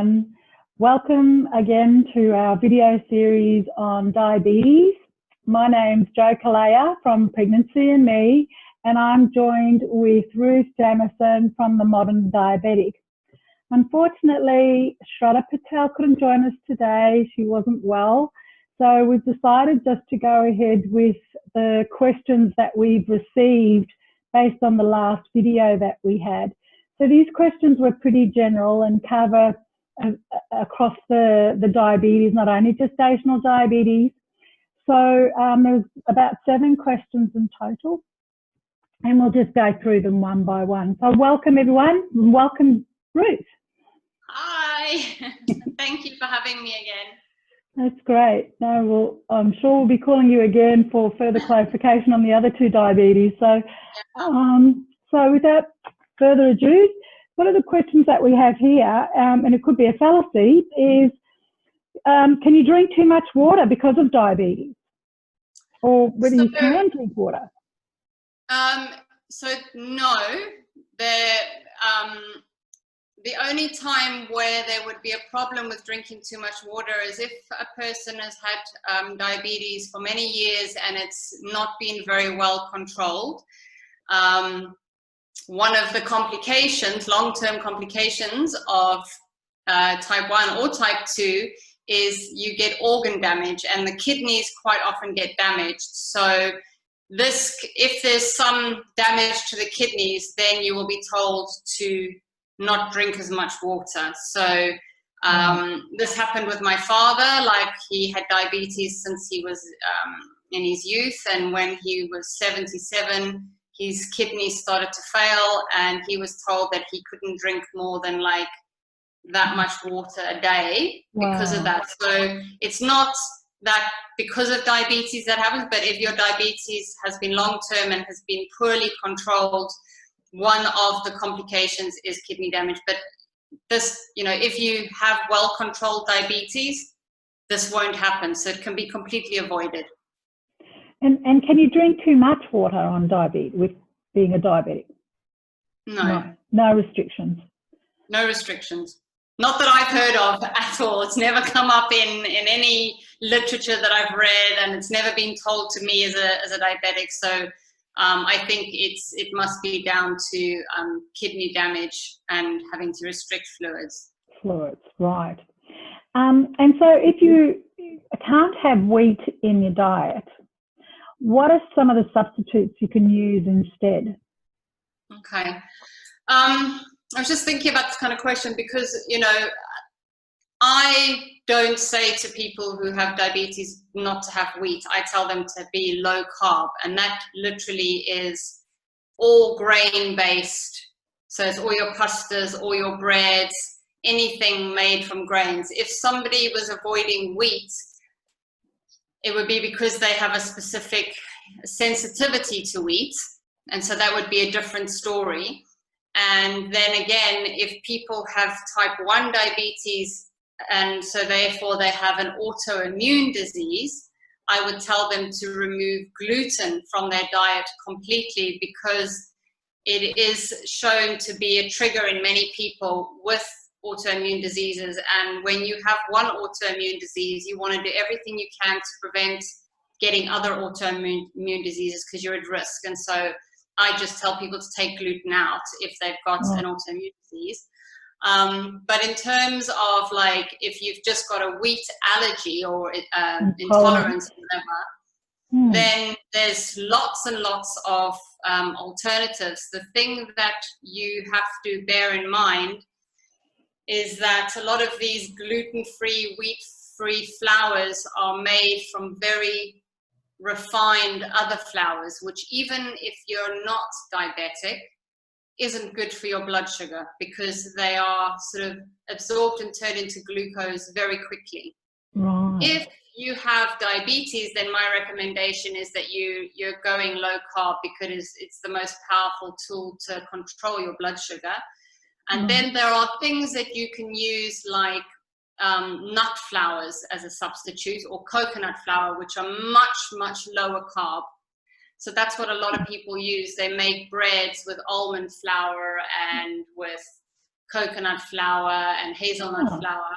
everyone. Welcome again to our video series on diabetes. My name's Jo Kalea from Pregnancy and Me, and I'm joined with Ruth Jamison from The Modern Diabetic. Unfortunately, Shraddha Patel couldn't join us today. She wasn't well. So we've decided just to go ahead with the questions that we've received based on the last video that we had. So these questions were pretty general and cover across the diabetes, not only gestational diabetes. So there's about 7 questions in total, and we'll just go through them one by one. So welcome everyone, and welcome Ruth. Hi, thank you for having me again. That's great. No, well, I'm sure we'll be calling you again for further clarification on the other 2 diabetes. So, so without further ado, one of the questions that we have here, and it could be a fallacy, is can you drink too much water because of diabetes? Or whether you can drink water? So no, the only time where there would be a problem with drinking too much water is if a person has had diabetes for many years and it's not been very well controlled. One of the complications, long-term complications of type 1 or type 2 is you get organ damage, and the kidneys quite often get damaged. So if there's some damage to the kidneys, then you will be told to not drink as much water. So this happened with my father. Like, he had diabetes since he was in his youth, and when he was 77, his kidneys started to fail, and he was told that he couldn't drink more than like that much water a day because of that. So it's not that because of diabetes that happens, but if your diabetes has been long-term and has been poorly controlled, one of the complications is kidney damage. But this, if you have well-controlled diabetes, this won't happen. So it can be completely avoided. And can you drink too much water on diabetes with being a diabetic? No. No restrictions. No restrictions. Not that I've heard of at all. It's never come up in any literature that I've read, and it's never been told to me as a diabetic. So I think it must be down to kidney damage and having to restrict fluids. Fluids, right. And so if you can't have wheat in your diet, what are some of the substitutes you can use instead? Okay. I was just thinking about this kind of question because, I don't say to people who have diabetes not to have wheat. I tell them to be low carb, and that literally is all grain based. So it's all your pastas, all your breads, anything made from grains. If somebody was avoiding wheat, it would be because they have a specific sensitivity to wheat, and so that would be a different story. And then again, if people have type 1 diabetes, and so therefore they have an autoimmune disease, I would tell them to remove gluten from their diet completely, because it is shown to be a trigger in many people with autoimmune diseases. And when you have one autoimmune disease, you want to do everything you can to prevent getting other autoimmune diseases, because you're at risk. And so I just tell people to take gluten out if they've got an autoimmune disease. But in terms of like, if you've just got a wheat allergy or intolerance or whatever, then there's lots and lots of alternatives. The thing that you have to bear in mind is that a lot of these gluten-free, wheat-free flours are made from very refined other flours, which even if you're not diabetic, isn't good for your blood sugar, because they are sort of absorbed and turned into glucose very quickly. Right. If you have diabetes, then my recommendation is that you're going low carb, because it's the most powerful tool to control your blood sugar. And then there are things that you can use, like nut flours as a substitute, or coconut flour, which are much, much lower carb. So that's what a lot of people use. They make breads with almond flour and with coconut flour and hazelnut flour.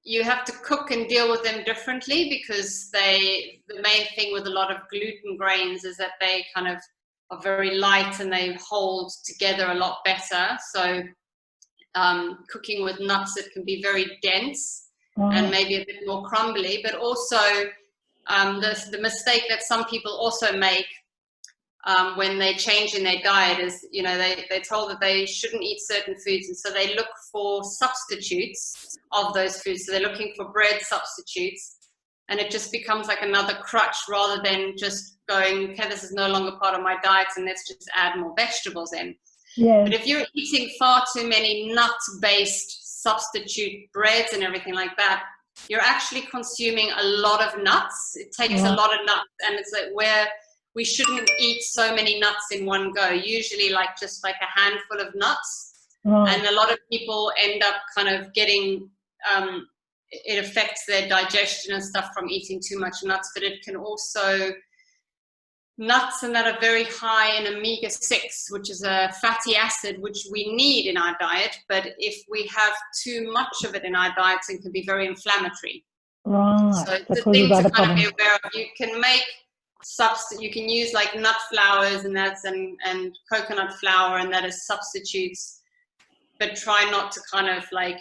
You have to cook and deal with them differently, because the main thing with a lot of gluten grains is that they kind of are very light and they hold together a lot better. So cooking with nuts, it can be very dense and maybe a bit more crumbly. But also the mistake that some people also make when they change in their diet is, you know, they're told that they shouldn't eat certain foods, and so they look for substitutes of those foods. So they're looking for bread substitutes, and it just becomes like another crutch rather than just going, okay, this is no longer part of my diet and let's just add more vegetables in. Yeah. But if you're eating far too many nut-based substitute breads and everything like that, you're actually consuming a lot of nuts. It takes a lot of nuts, and it's like where we shouldn't eat so many nuts in one go, usually like just like a handful of nuts. And a lot of people end up kind of getting, it affects their digestion and stuff from eating too much nuts, but it can also, nuts and that are very high in omega-6, which is a fatty acid which we need in our diet, but if we have too much of it in our diets, it can be very inflammatory. So it's a thing to kind of be aware of. You can make you can use like nut flours and that's and coconut flour and that as substitutes, but try not to kind of like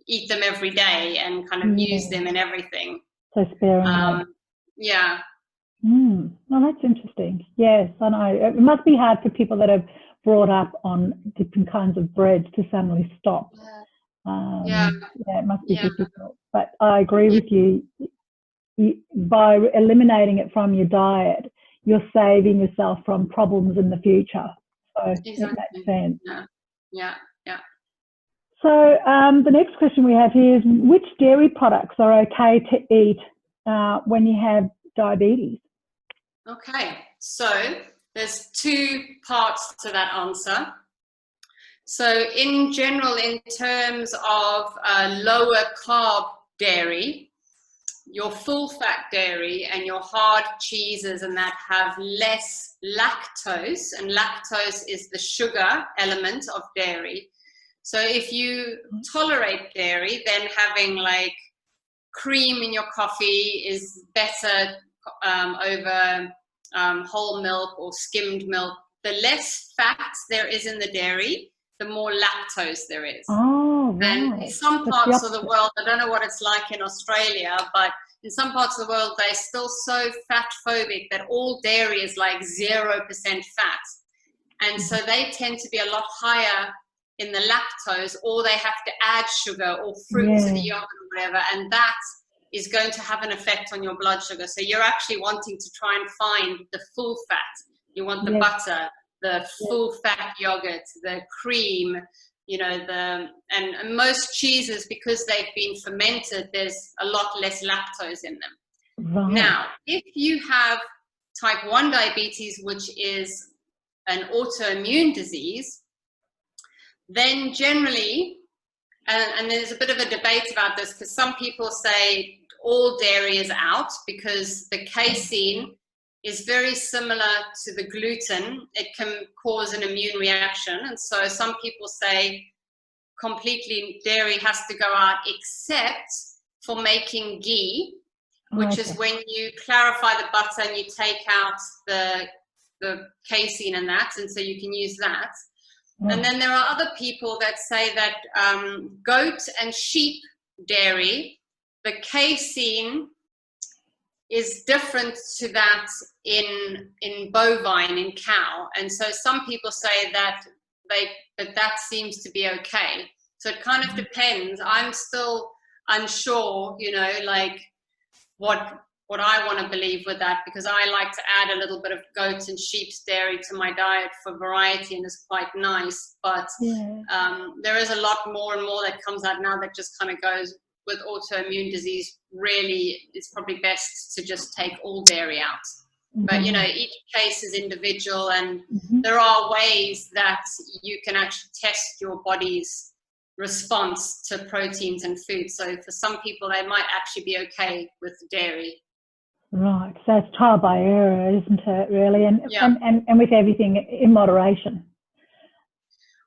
eat them every day and kind of use them in everything. So sparingly. Yeah. Well, that's interesting. Yes, I know. It must be hard for people that have brought up on different kinds of breads to suddenly stop. Yeah, it must be difficult. But I agree with you. By eliminating it from your diet, you're saving yourself from problems in the future. So it makes sense. Yeah. So the next question we have here is, which dairy products are okay to eat when you have diabetes? Okay, so there's two parts to that answer. So in general, in terms of lower carb dairy, your full fat dairy and your hard cheeses and that have less lactose, and lactose is the sugar element of dairy. So if you tolerate dairy, then having like cream in your coffee is better over whole milk or skimmed milk. The less fat there is in the dairy, the more lactose there is. And in some parts of the world, I don't know what it's like in Australia, but in some parts of the world, they're still so fat phobic that all dairy is like 0% fat. And so they tend to be a lot higher in the lactose, or they have to add sugar or fruit to the yogurt or whatever, and that is going to have an effect on your blood sugar. So you're actually wanting to try and find the full fat. You want the butter, the full fat yogurt, the cream, you know, and most cheeses, because they've been fermented, there's a lot less lactose in them. Now, if you have type 1 diabetes, which is an autoimmune disease, then generally, and there's a bit of a debate about this, because some people say all dairy is out because the casein is very similar to the gluten. It can cause an immune reaction. And so some people say completely dairy has to go out, except for making ghee, which is when you clarify the butter and you take out the casein and that, and so you can use that. And then there are other people that say that goat and sheep dairy, the casein is different to that in bovine, in cow. And so some people say that that seems to be okay. So it kind of depends. I'm still unsure, you know, like what I want to believe with that, because I like to add a little bit of goat and sheep's dairy to my diet for variety, and it's quite nice. But there is a lot more and more that comes out now that just kind of goes with autoimmune disease. Really, it's probably best to just take all dairy out. But, you know, each case is individual, and there are ways that you can actually test your body's response to proteins and food. So for some people, they might actually be okay with dairy. Right. So it's trial by error, isn't it, really? And with everything in moderation.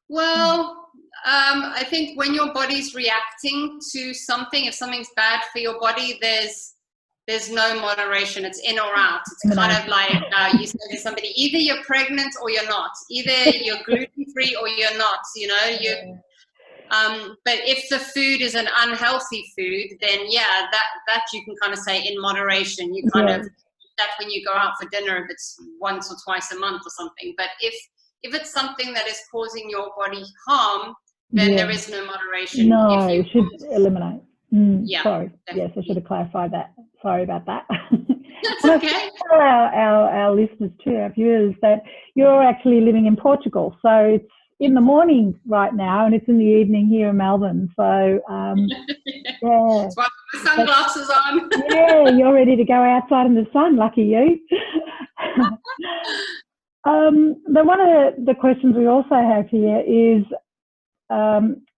Well, I think when your body's reacting to something, if something's bad for your body, there's no moderation. It's in or out. It's kind of like you say to somebody, either you're pregnant or you're not. Either you're gluten-free or you're not. You know, but if the food is an unhealthy food, then yeah, that you can kind of say in moderation. You kind of, that when you go out for dinner, if it's once or twice a month or something. But if it's something that is causing your body harm, then there is no moderation. No, you should eliminate. Yeah, sorry. Definitely. Yes, I should have clarified that. Sorry about that. That's okay. Tell our listeners too, our viewers, that you're actually living in Portugal. So it's in the morning right now, and it's in the evening here in Melbourne. So yeah, that's why I put my sunglasses on. Yeah, you're ready to go outside in the sun. Lucky you. One of the questions we also have here is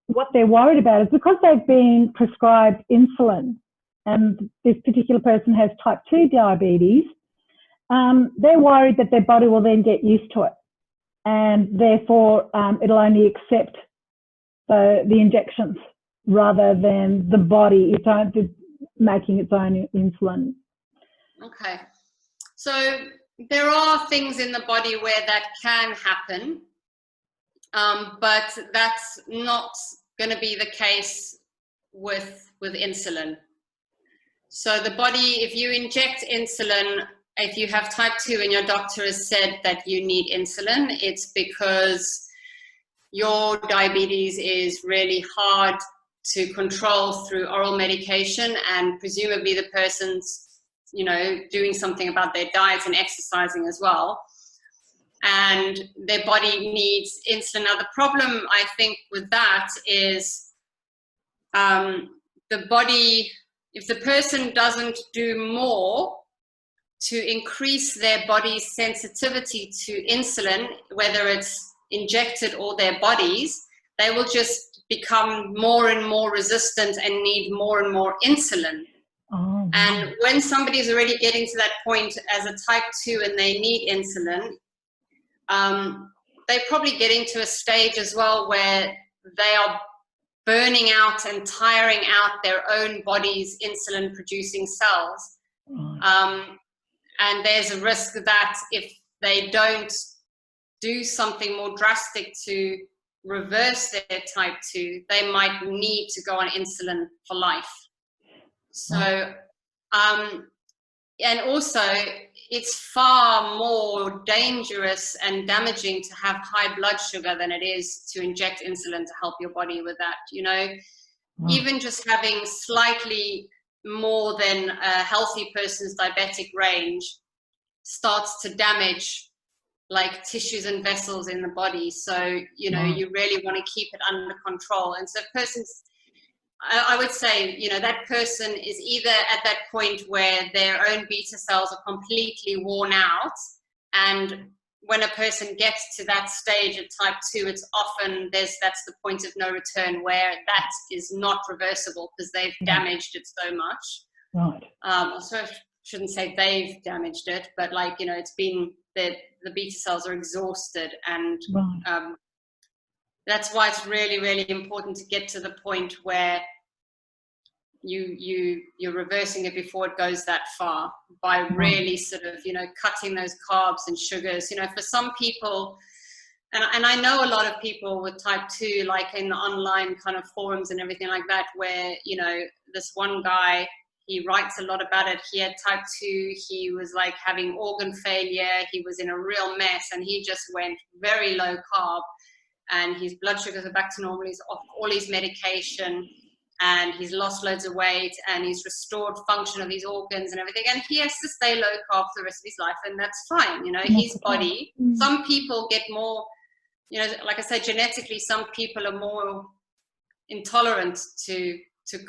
what they're worried about is because they've been prescribed insulin, and this particular person has type 2 diabetes, they're worried that their body will then get used to it, and therefore it'll only accept the injections rather than the body making its own insulin. Okay, so there are things in the body where that can happen, but that's not going to be the case with insulin. So the body, if you inject insulin, if you have type 2 and your doctor has said that you need insulin, it's because your diabetes is really hard to control through oral medication, and presumably the person's, you know, doing something about their diet and exercising as well, and their body needs insulin. Now the problem I think with that is the body, if the person doesn't do more to increase their body's sensitivity to insulin, whether it's injected or their bodies, they will just become more and more resistant and need more and more insulin. Oh, and when somebody is already getting to that point as a type 2 and they need insulin, they're probably getting to a stage as well where they are burning out and tiring out their own body's insulin producing cells. And there's a risk that if they don't do something more drastic to reverse their type 2, they might need to go on insulin for life. So, and also it's far more dangerous and damaging to have high blood sugar than it is to inject insulin to help your body with that. You know, even just having slightly more than a healthy person's diabetic range starts to damage like tissues and vessels in the body. So, you know, you really want to keep it under control. And so persons, I would say, you know, that person is either at that point where their own beta cells are completely worn out, and when a person gets to that stage at type 2, it's often that's the point of no return, where that is not reversible because they've damaged it so much. Right. So I shouldn't say they've damaged it, but like, you know, it's been the beta cells are exhausted, and that's why it's really, really important to get to the point where you're reversing it before it goes that far, by really sort of, you know, cutting those carbs and sugars. You know, for some people, and I know a lot of people with type 2, like in the online kind of forums and everything like that, where, you know, this one guy, he writes a lot about it. He had type 2, he was like having organ failure, he was in a real mess, and he just went very low carb, and his blood sugars are back to normal, he's off all his medication, and he's lost loads of weight, and he's restored function of his organs and everything, and he has to stay low carb for the rest of his life, and that's fine. You know, his body, some people get more, you know, like I said, genetically, some people are more intolerant to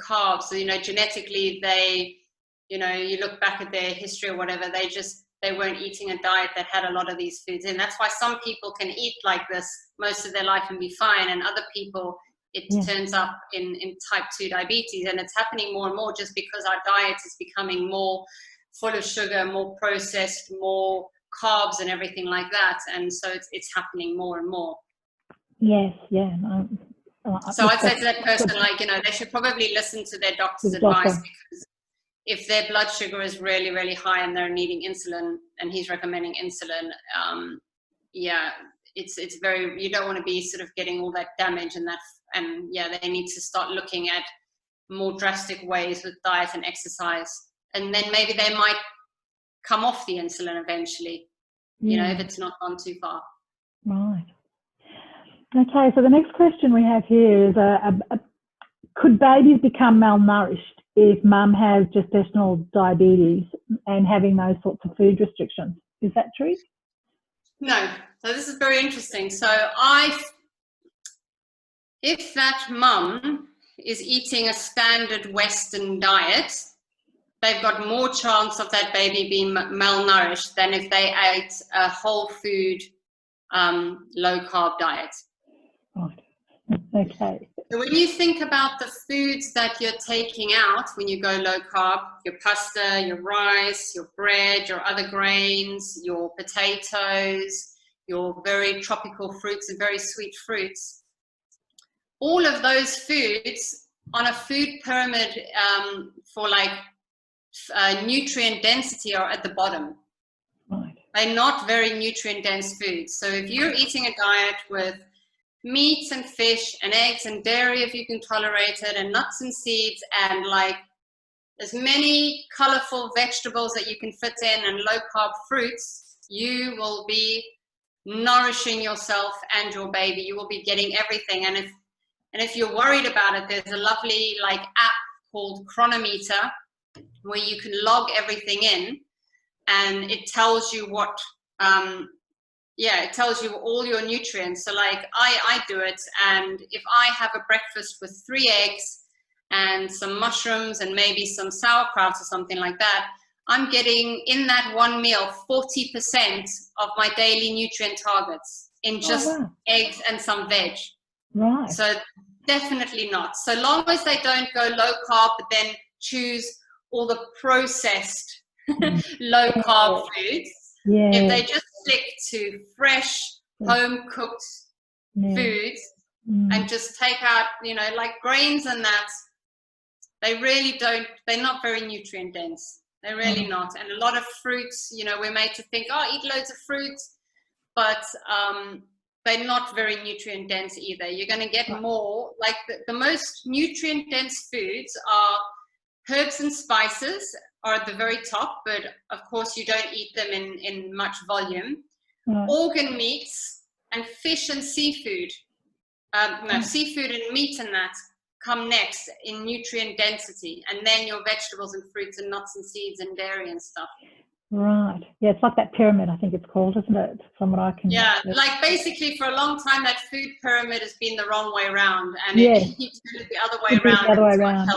carbs. So, you know, genetically they, you know, you look back at their history or whatever, they weren't eating a diet that had a lot of these foods in. That's why some people can eat like this most of their life and be fine, and other people, it turns up in type 2 diabetes. And it's happening more and more just because our diet is becoming more full of sugar, more processed, more carbs and everything like that. And so it's happening more and more. Yes, yeah. No, So I'd say to that person, like, they should probably listen to their doctor's advice, because if their blood sugar is really, really high and they're needing insulin and he's recommending insulin, yeah, it's very, you don't want to be sort of getting all that damage and yeah, they need to start looking at more drastic ways with diet and exercise. And then maybe they might come off the insulin eventually, if it's not gone too far. Right. Okay, so the next question we have here is, could babies become malnourished if mum has gestational diabetes and having those sorts of food restrictions? Is that true? No. So this is very interesting. So if that mum is eating a standard Western diet, they've got more chance of that baby being malnourished than if they ate a whole food, low carb diet. Right. Okay. So when you think about the foods that you're taking out when you go low carb, your pasta, your rice, your bread, your other grains, your potatoes, your very tropical fruits and very sweet fruits, all of those foods on a food pyramid for like nutrient density are at the bottom. Right. They're not very nutrient dense foods. So if you're eating a diet with meats and fish and eggs and dairy, if you can tolerate it, and nuts and seeds, and like as many colorful vegetables that you can fit in, and low carb fruits, you will be nourishing yourself and your baby. You will be getting everything. And if you're worried about it, there's a lovely like app called Chronometer where you can log everything in, and it tells you what it tells you all your nutrients. So like I do it, and if I have a breakfast with 3 eggs and some mushrooms and maybe some sauerkraut or something like that, I'm getting in that one meal 40% of my daily nutrient targets in just eggs and some veg. Right. So definitely not. So long as they don't go low carb, but then choose all the processed low carb foods. Yeah. If they just stick to fresh, home cooked foods and just take out, like grains and that, they really don't, they're not very nutrient dense. They're really not. And a lot of fruits, we're made to think, eat loads of fruits, but they're not very nutrient dense either. You're going to get more, like the most nutrient dense foods are herbs and spices are at the very top, but of course you don't eat them in much volume. Organ meats and fish and seafood, seafood and meat and that come next in nutrient density, and then your vegetables and fruits and nuts and seeds and dairy and stuff. Right. Yeah, it's like that pyramid, I think it's called, isn't it? From what I can. Yeah, like basically for a long time that food pyramid has been the wrong way around, and it needs to be the other way around. The other way around.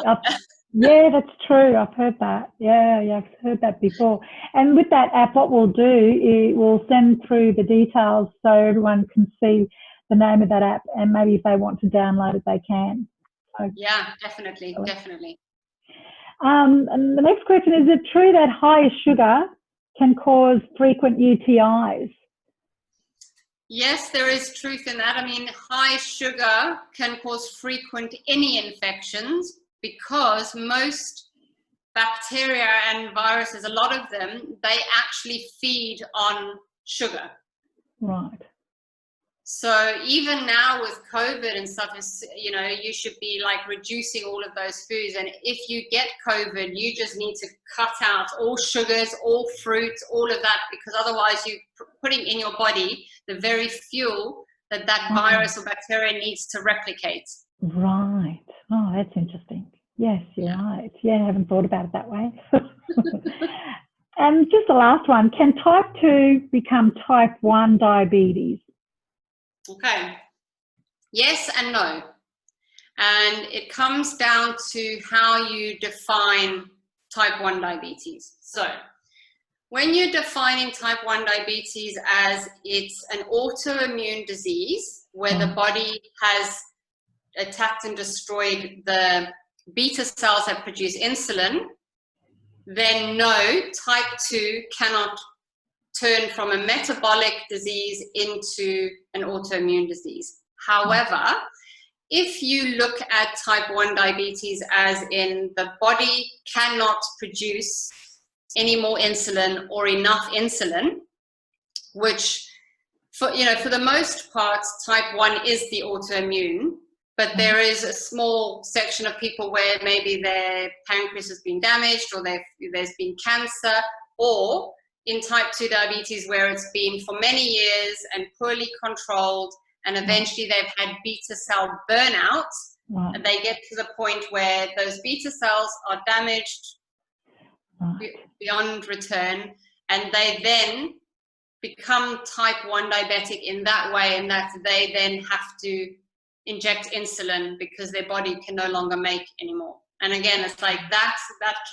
Yeah, that's true. I've heard that. Yeah, I've heard that before. And with that app, what we'll do is we'll send through the details so everyone can see the name of that app, and maybe if they want to download it, they can. So, yeah, definitely. And the next question, is it true that high sugar can cause frequent UTIs? Yes, there is truth in that. I mean, high sugar can cause frequent any infections, because most bacteria and viruses, a lot of them, they actually feed on sugar. Right. So even now with COVID and stuff, you should be like reducing all of those foods. And if you get COVID, you just need to cut out all sugars, all fruits, all of that, because otherwise you're putting in your body the very fuel that virus or bacteria needs to replicate. Right. Oh, that's interesting. Yes, you're right. Yeah, I haven't thought about it that way. And just the last one, can type 2 become type 1 diabetes? Okay. Yes and no. And it comes down to how you define type 1 diabetes. So when you're defining type 1 diabetes as it's an autoimmune disease where the body has attacked and destroyed the beta cells that produce insulin, then no, type 2 cannot turn from a metabolic disease into an autoimmune disease. However, if you look at type 1 diabetes as in the body cannot produce any more insulin or enough insulin, which for the most part, type 1 is the autoimmune, but there is a small section of people where maybe their pancreas has been damaged, or there's been cancer, or in type 2 diabetes where it's been for many years and poorly controlled, and eventually they've had beta cell burnout, and they get to the point where those beta cells are damaged beyond return, and they then become type 1 diabetic in that way, and that they then have to inject insulin because their body can no longer make anymore. And again, it's like that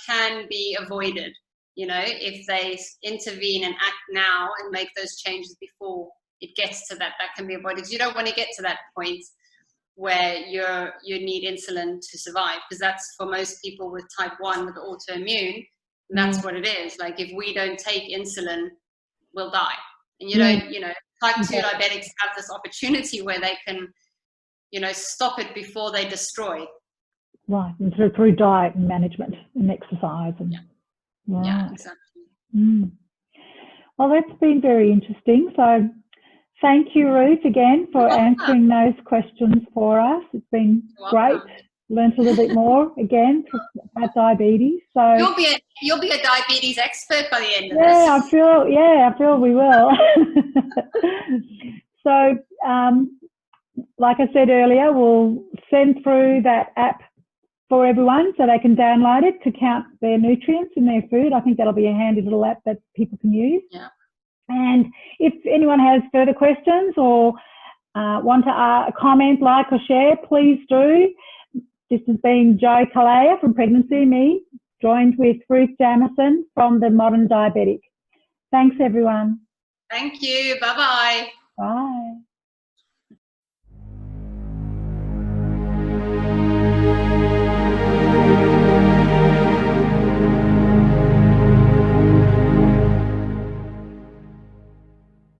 can be avoided, if they intervene and act now and make those changes before it gets to that can be avoided. Because you don't want to get to that point where you need insulin to survive, because that's for most people with type 1 with autoimmune, and that's what it is. Like, if we don't take insulin, we'll die. And type 2 diabetics have this opportunity where they can, stop it before they destroy. Right, and through diet and management and exercise. And, yeah, exactly. Well, that's been very interesting. So thank you, Ruth, again for answering those questions for us. It's been great. Learned a little bit more again about diabetes. So you'll be a diabetes expert by the end of this. I feel we will. So, like I said earlier, we'll send through that app for everyone so they can download it to count their nutrients in their food. I think that'll be a handy little app that people can use. Yeah. And if anyone has further questions or want to comment, like or share, please do. This has been Jo Kalea from Pregnancy and Me, joined with Ruth Jamison from The Modern Diabetic. Thanks, everyone. Thank you. Bye-bye. Bye.